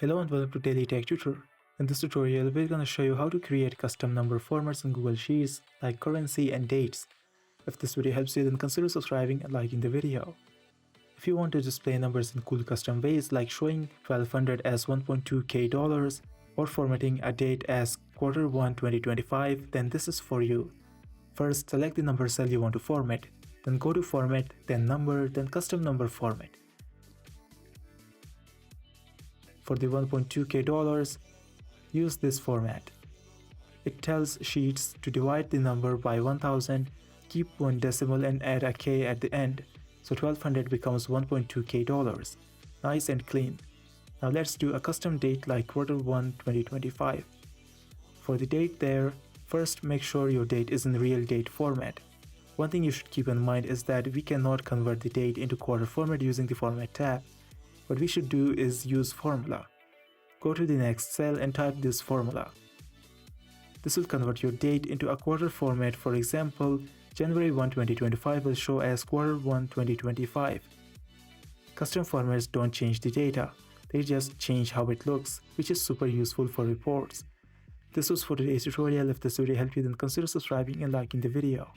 Hello and welcome to Daily Tech Tutor. In this tutorial, we're going to show you how to create custom number formats in Google Sheets like currency and dates. If this video helps you, then consider subscribing and liking the video. If you want to display numbers in cool custom ways like showing 1200 as 1.2k dollars or formatting a date as Q1 2025, then this is for you. First, select the number cell you want to format. Then go to Format, then Number, then Custom Number Format. For the 1.2k dollars, use this format. It tells Sheets to divide the number by 1000, keep one decimal and add a k at the end, so 1200 becomes 1.2k dollars. Nice and clean. Now let's do a custom date like Q1 2025. For the date there, first make sure your date is in real date format. One thing you should keep in mind is that we cannot convert the date into quarter format using the Format tab. What we should do is use formula. Go to the next cell and type this formula. This will convert your date into a quarter format. For example, January 1, 2025 will show as Q1 2025. Custom formats don't change the data, they just change how it looks, which is super useful for reports. This was for today's tutorial. If this video helped you, then consider subscribing and liking the video.